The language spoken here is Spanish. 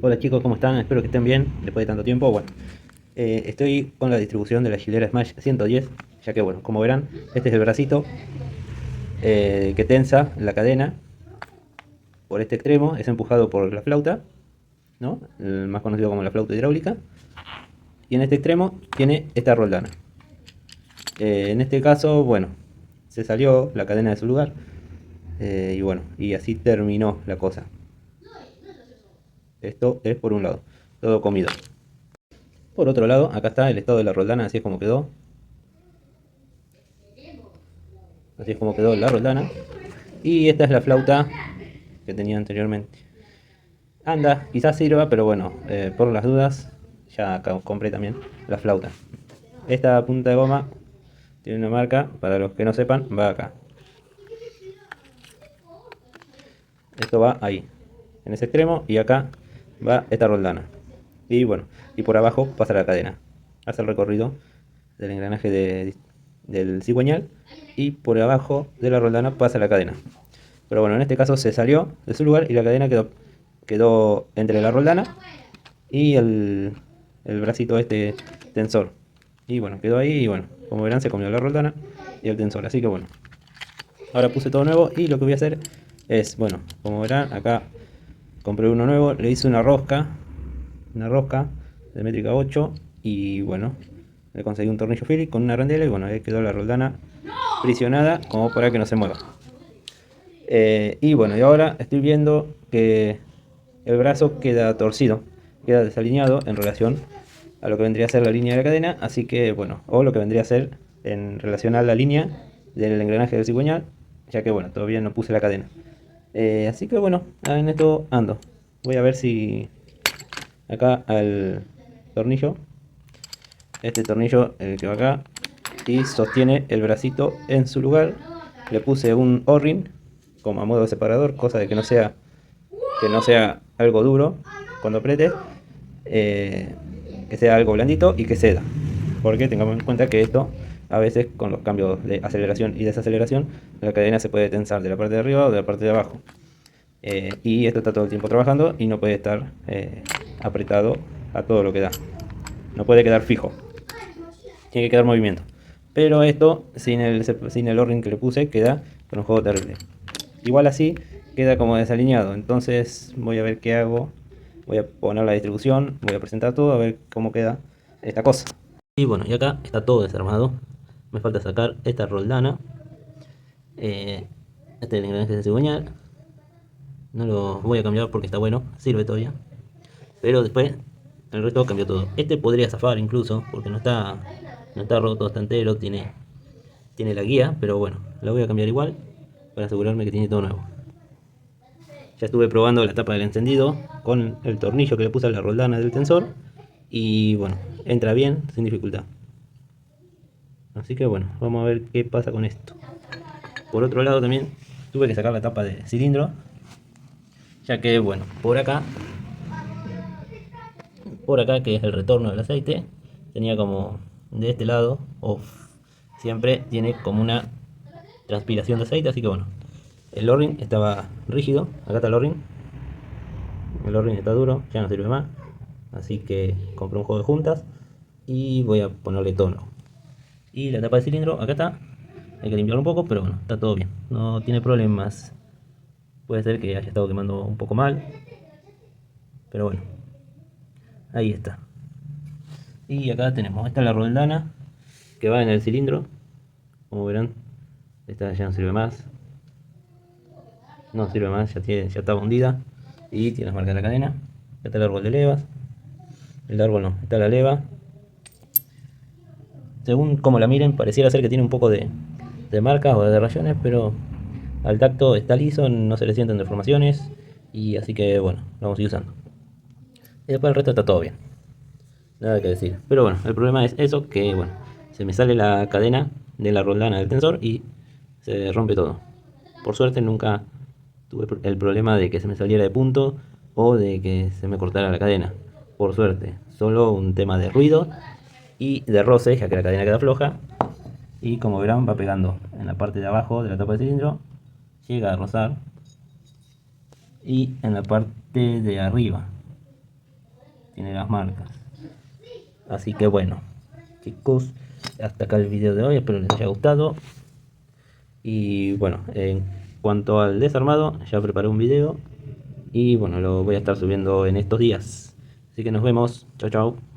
Hola chicos, ¿cómo están? Espero que estén bien después de tanto tiempo. Bueno, estoy con la distribución de la Gilera Smash 110, ya que bueno, como verán, este es el bracito que tensa la cadena por este extremo, es empujado por la flauta, ¿no? El más conocido como la flauta hidráulica, y en este extremo tiene esta roldana. En este caso, bueno, se salió la cadena de su lugar, y bueno, y así terminó la cosa. Esto es por un lado, todo comido. Por otro lado, acá está el estado de la roldana, así es como quedó. Así es como quedó la roldana. Y esta es la flauta que tenía anteriormente. Anda, quizás sirva, pero bueno, por las dudas, ya compré también la flauta. Esta punta de goma tiene una marca, para los que no sepan, va acá. Esto va ahí, en ese extremo, y acá va esta roldana. Y bueno, y por abajo pasa la cadena. Hace el recorrido del engranaje del cigüeñal, y por abajo de la roldana pasa la cadena. Pero bueno, en este caso se salió de su lugar y la cadena quedó entre la roldana y el bracito este tensor. Y bueno, quedó ahí y bueno, como verán se comió la roldana y el tensor. Así que bueno, ahora puse todo nuevo y lo que voy a hacer es, bueno, como verán acá compré uno nuevo, le hice una rosca de métrica 8 y bueno, le conseguí un tornillo Phillips con una arandela y bueno, ahí quedó la roldana prisionada como para que no se mueva. Y bueno, y ahora estoy viendo que el brazo queda torcido, queda desalineado en relación a lo que vendría a ser la línea de la cadena, así que bueno, o lo que vendría a ser en relación a la línea del engranaje del cigüeñal, ya que bueno, todavía no puse la cadena. Así que bueno, en esto ando. Voy a ver si acá al tornillo, este tornillo, el que va acá, y sostiene el bracito en su lugar. Le puse un O-ring como a modo de separador, cosa de que no sea algo duro cuando apriete, eh, que sea algo blandito y que ceda. Porque tengamos en cuenta que esto a veces con los cambios de aceleración y desaceleración la cadena se puede tensar de la parte de arriba o de la parte de abajo. Y esto está todo el tiempo trabajando y no puede estar apretado a todo lo que da. No puede quedar fijo, tiene que quedar movimiento. Pero esto sin el orden que le puse queda con un juego terrible. Igual así queda como desalineado, entonces voy a ver qué hago. Voy a poner la distribución, voy a presentar todo, a ver cómo queda esta cosa. Y bueno, y acá está todo desarmado. Me falta sacar esta roldana. Este es el engranaje de cigüeñal. No lo voy a cambiar porque está bueno, sirve todavía. Pero después el resto cambió todo. Este podría zafar incluso porque no está roto, está entero, tiene la guía, pero bueno, la voy a cambiar igual para asegurarme que tiene todo nuevo. Ya estuve probando la tapa del encendido con el tornillo que le puse a la roldana del tensor y bueno, entra bien sin dificultad. Así que bueno, vamos a ver qué pasa con esto. Por otro lado también tuve que sacar la tapa de cilindro, ya que bueno, por acá que es el retorno del aceite, tenía como de este lado, siempre tiene como una transpiración de aceite, así que bueno, el O-ring estaba rígido, acá está el O-ring está duro, ya no sirve más, así que compré un juego de juntas y voy a ponerle tono. Y la tapa de cilindro, acá está, hay que limpiarlo un poco, pero bueno, está todo bien, no tiene problemas. Puede ser que haya estado quemando un poco mal, pero bueno, ahí está. Y acá tenemos, esta es la roldana que va en el cilindro, como verán, esta ya no sirve más, ya está hundida y tiene las marcas de la cadena. Acá está el árbol de levas, el árbol no, está la leva. Según como la miren, pareciera ser que tiene un poco de marcas o de rayones, pero al tacto está liso, no se le sienten deformaciones y así que bueno, lo vamos a ir usando. Y después el resto está todo bien, nada que decir. Pero bueno, el problema es eso, que bueno, se me sale la cadena de la roldana del tensor y se rompe todo. Por suerte nunca tuve el problema de que se me saliera de punto o de que se me cortara la cadena. Por suerte, solo un tema de ruido y de roce, ya que la cadena queda floja. Y como verán, va pegando en la parte de abajo de la tapa de cilindro, llega a rozar, y en la parte de arriba tiene las marcas. Así que bueno, chicos, hasta acá el video de hoy, espero les haya gustado. Y bueno, en cuanto al desarmado, ya preparé un video y bueno, lo voy a estar subiendo en estos días. Así que nos vemos, chao chao.